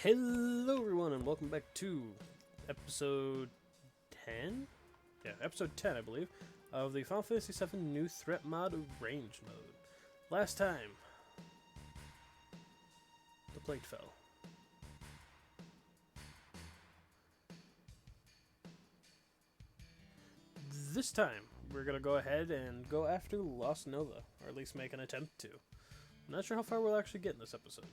Hello everyone and welcome back to episode 10? Yeah, episode 10 I believe, of the Final Fantasy VII New Threat Mod Range Mode. Last time, the plate fell. This time, we're going to go ahead and go after Lost Nova, or at least make an attempt to. I'm not sure how far we'll actually get in this episode.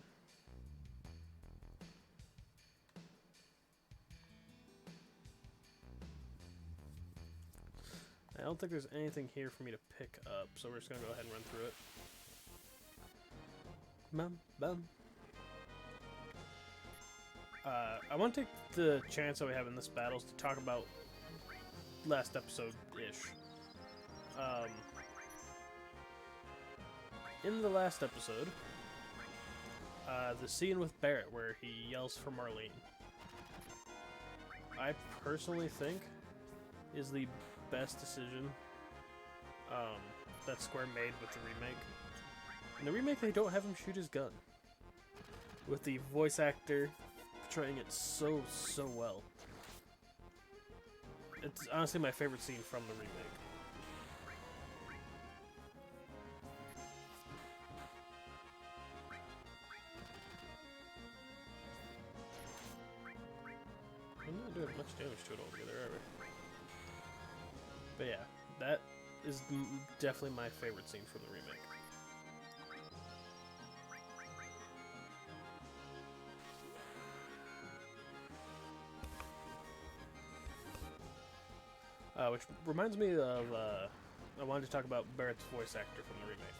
I don't think there's anything here for me to pick up, so we're just going to go ahead and run through it. Bum, bum. I want to take the chance that we have in this battle to talk about last episode-ish. In the last episode, the scene with Barrett where he yells for Marlene, I personally think is the best decision that Square made with the remake. In the remake, they don't have him shoot his gun, with the voice actor portraying it so well. It's honestly my favorite scene from the remake. I'm not doing much damage to it altogether, are we? But yeah, that is definitely my favorite scene from the remake. Which reminds me of, I wanted to talk about Barrett's voice actor from the remake.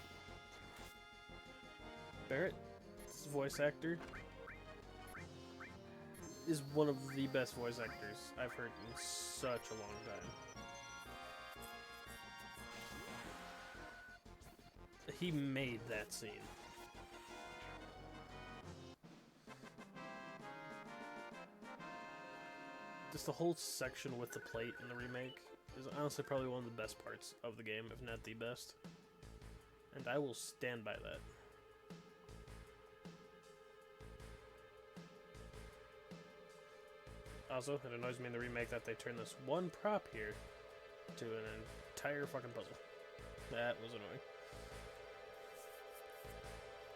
Barrett's voice actor is one of the best voice actors I've heard in such a long time. He made that scene. Just the whole section with the plate in the remake is honestly probably one of the best parts of the game, if not the best. And I will stand by that. Also, it annoys me in the remake that they turned this one prop here to an entire fucking puzzle. That was annoying.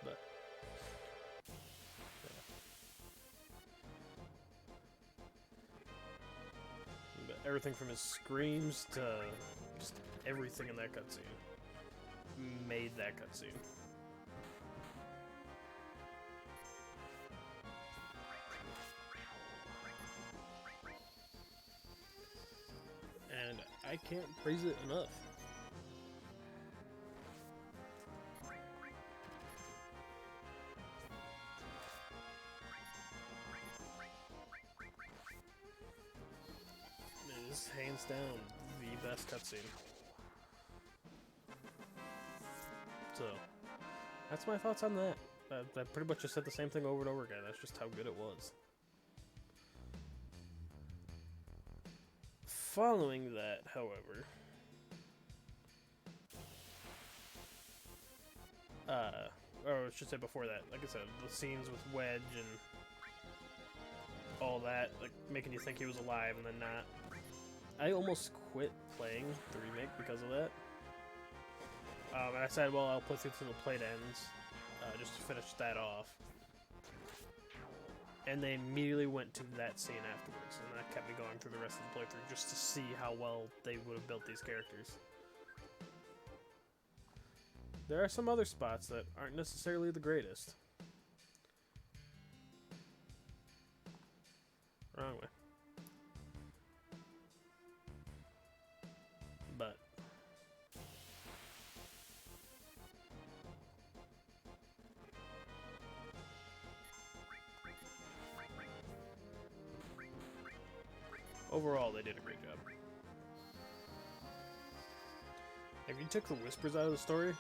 But everything from his screams to just everything in that cutscene made that cutscene. And I can't praise it enough. It is hands down the best cutscene. So, that's my thoughts on that. I pretty much just said the same thing over and over again. That's just how good it was. Following that, however, or I should say before that, like I said, the scenes with Wedge and all that, like making you think he was alive and then not. I almost quit playing the remake because of that. And I said, well, I'll play through till the plate ends, just to finish that off. And they immediately went to that scene afterwards, and that kept me going through the rest of the playthrough just to see how well they would have built these characters. There are some other spots that aren't necessarily the greatest. Wrong way. But overall, they did a great job. If you took the whispers out of the story,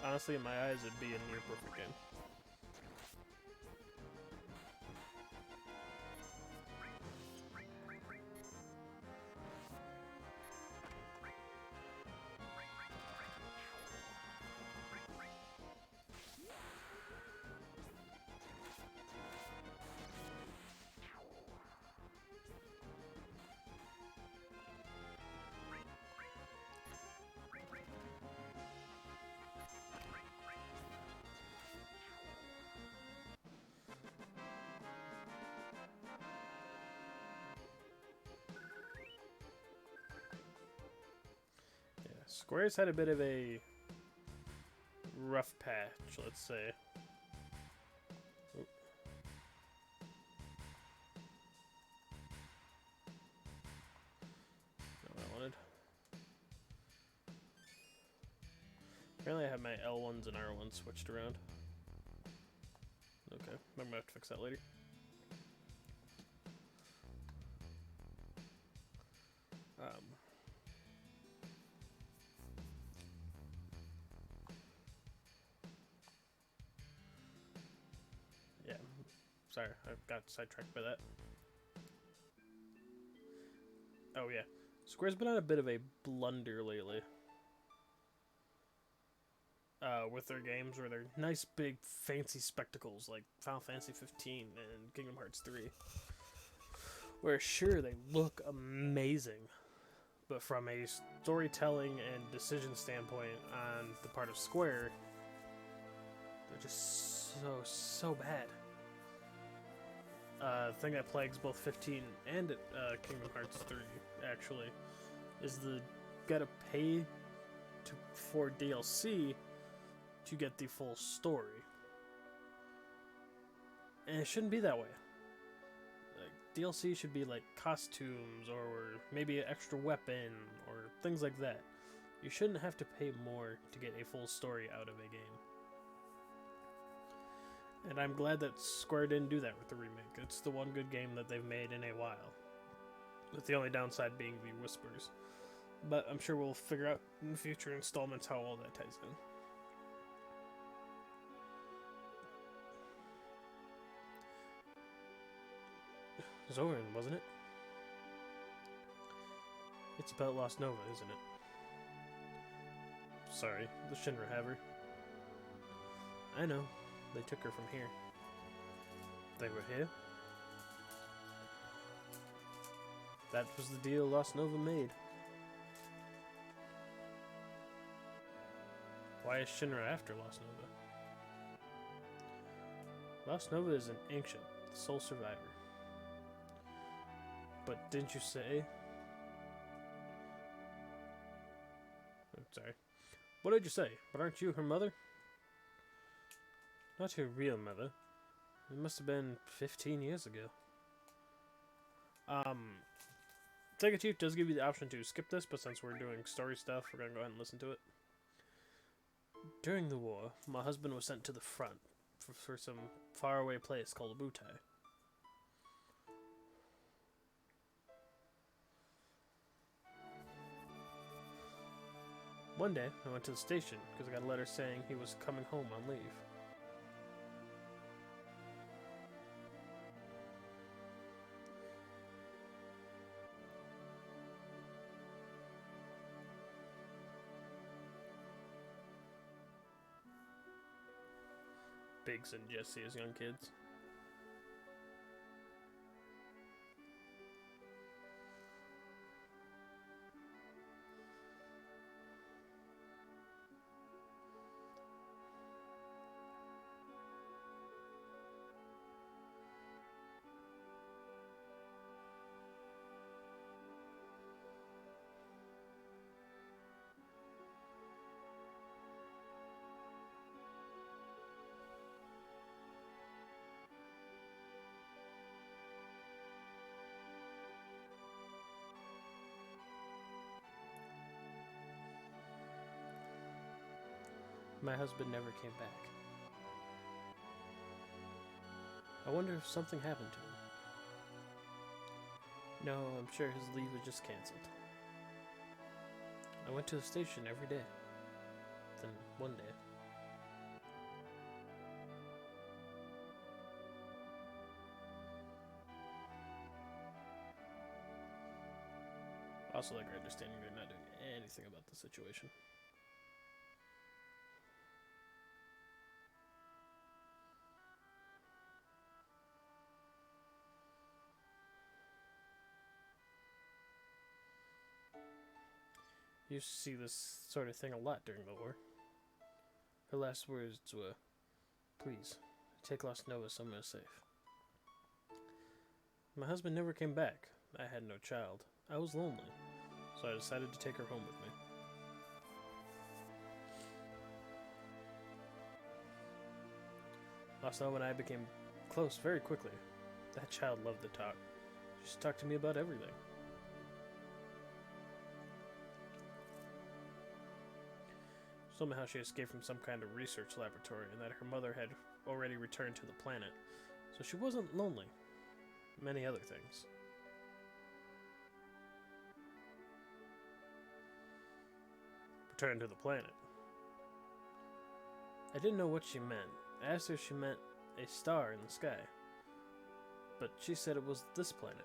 honestly, in my eyes, it'd be a near perfect game. Square's had a bit of a rough patch, let's say. Oop. Not what I wanted. Apparently I have my L1s and R1s switched around. Okay, I'm gonna have to fix that later. Yeah, sorry, I got sidetracked by that. Oh yeah, Square's been on a bit of a blunder lately. With their games where they're nice, big, fancy spectacles like Final Fantasy 15 and Kingdom Hearts 3. Where sure, they look amazing, but from a storytelling and decision standpoint on the part of Square, they're just so bad. The thing that plagues both 15 and Kingdom Hearts 3, actually, is the gotta pay for DLC to get the full story. And it shouldn't be that way. Like, DLC should be like costumes or maybe an extra weapon or things like that. You shouldn't have to pay more to get a full story out of a game. And I'm glad that Square didn't do that with the remake. It's the one good game that they've made in a while. With the only downside being the whispers. But I'm sure we'll figure out in future installments how all that ties in. Zoran, wasn't it? It's about Lost Nova, isn't it? Sorry, the Shinra have her. I know. They took her from here. They were here? That was the deal Lost Nova made. Why is Shinra after Lost Nova? Lost Nova is an ancient, the sole survivor. But didn't you say... I'm sorry. What did you say? But aren't you her mother? Not her real mother. It must have been 15 years ago. Ticket Chief does give you the option to skip this, but since we're doing story stuff, we're gonna go ahead and listen to it. During the war, my husband was sent to the front for some faraway place called Butai. One day, I went to the station because I got a letter saying he was coming home on leave. Biggs and Jesse as young kids. My husband never came back. I wonder if something happened to him. No, I'm sure his leave was just cancelled. I went to the station every day. Then one day... Also, like, understanding they're not doing anything about the situation. You used to see this sort of thing a lot during the war. Her last words were, "Please, take Lost Nova somewhere safe." My husband never came back. I had no child. I was lonely, so I decided to take her home with me. Lost Nova and I became close very quickly. That child loved to talk. She just talked to me about everything. She told me how she escaped from some kind of research laboratory and that her mother had already returned to the planet, so she wasn't lonely. Many other things. Return to the planet. I didn't know what she meant. I asked her if she meant a star in the sky, but she said it was this planet.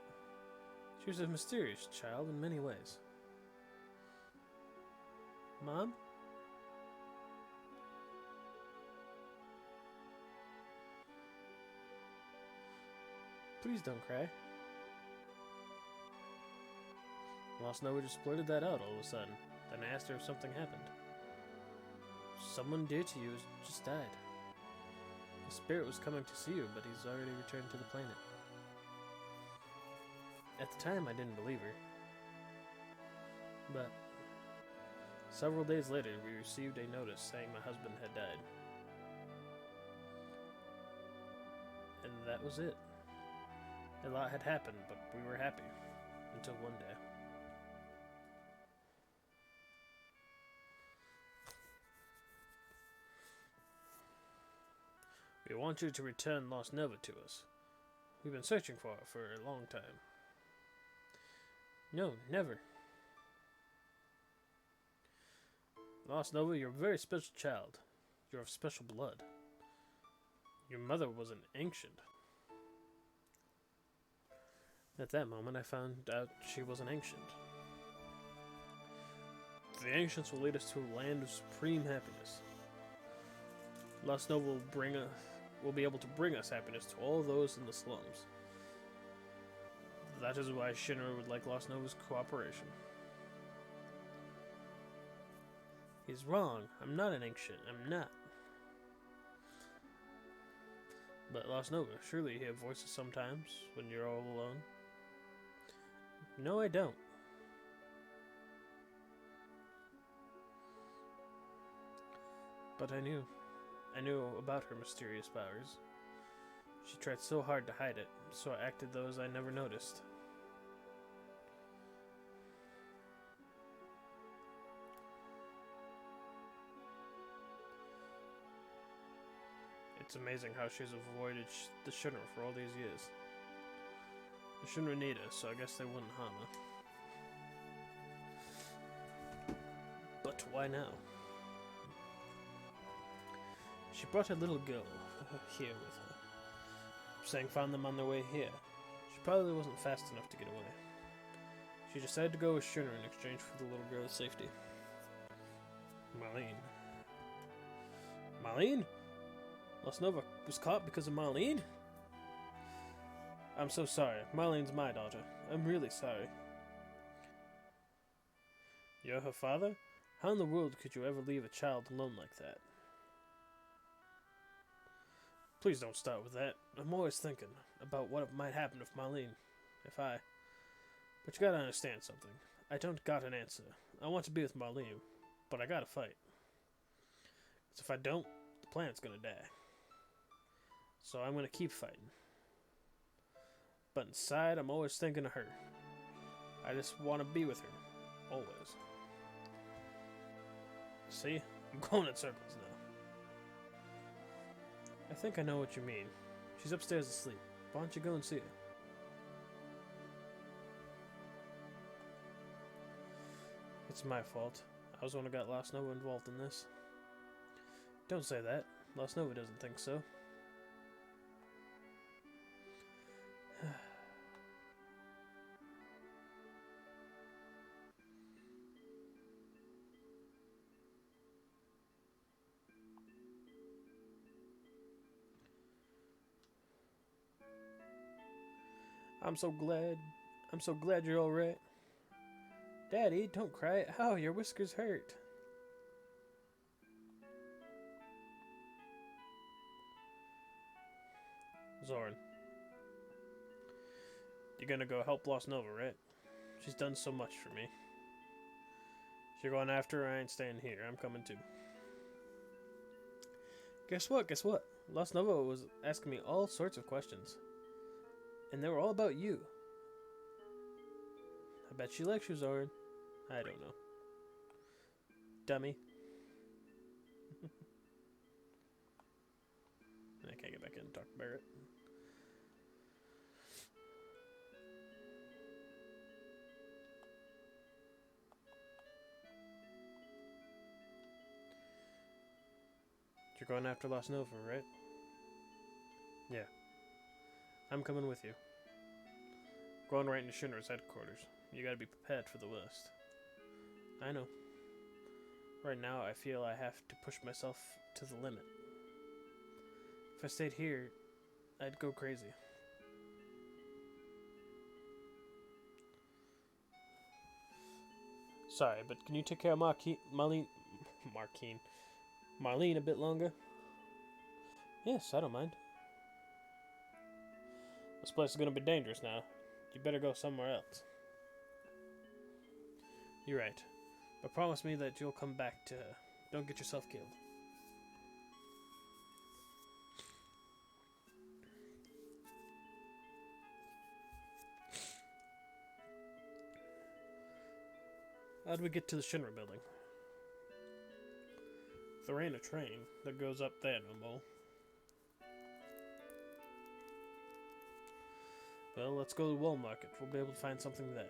She was a mysterious child in many ways. Mom? Please don't cry. Lost Nova just blurted that out all of a sudden. Then I asked her if something happened. Someone dear to you has just died. The spirit was coming to see you, but he's already returned to the planet. At the time, I didn't believe her. But several days later, we received a notice saying my husband had died. And that was it. A lot had happened, but we were happy. Until one day. We want you to return Lost Nova to us. We've been searching for it for a long time. No, never. Lost Nova, you're a very special child. You're of special blood. Your mother was an ancient. At that moment, I found out she was an ancient. The ancients will lead us to a land of supreme happiness. Lost Nova will be able to bring us happiness to all those in the slums. That is why Shinra would like Lost Nova's cooperation. He's wrong. I'm not an ancient. I'm not. But Lost Nova, surely you have voices sometimes when you're all alone. No, I don't. But I knew about her mysterious powers. She tried so hard to hide it, so I acted those I never noticed. It's amazing how she's avoided the Shinra for all these years. The Shinra need us, so I guess they wouldn't harm her. But why now? She brought a little girl here with her, saying found them on their way here. She probably wasn't fast enough to get away. She decided to go with Shinra in exchange for the little girl's safety. Marlene. Marlene? Lost Nova was caught because of Marlene? I'm so sorry. Marlene's my daughter. I'm really sorry. You're her father? How in the world could you ever leave a child alone like that? Please don't start with that. I'm always thinking about what might happen if Marlene... But you gotta understand something. I don't got an answer. I want to be with Marlene, but I gotta fight. 'Cause if I don't, the planet's gonna die. So I'm gonna keep fighting. But inside, I'm always thinking of her. I just want to be with her. Always. See? I'm going in circles now. I think I know what you mean. She's upstairs asleep. Why don't you go and see her? It's my fault. I was the one who got Lost Nova involved in this. Don't say that. Lost Nova doesn't think so. I'm so glad you're alright. Daddy, don't cry. Ow, your whiskers hurt. Zoran. You're gonna go help Lost Nova, right? She's done so much for me. If you're going after her, I ain't staying here. I'm coming too. Guess what? Lost Nova was asking me all sorts of questions. And they were all about you. I bet she likes you, Zoran. I don't know. Dummy. I can't get back in and talk to Barrett. You're going after Lost Nova, right? Yeah. I'm coming with you. Going right into Shinra's headquarters. You gotta be prepared for the worst. I know. Right now, I feel I have to push myself to the limit. If I stayed here, I'd go crazy. Sorry, but can you take care of Marlene a bit longer? Yes, I don't mind. This place is gonna be dangerous now. You better go somewhere else. You're right. But promise me that you'll come back to her. Don't get yourself killed. How do we get to the Shinra building? There ain't a train that goes up there no more. Well, let's go to the Wool Market. We'll be able to find something there.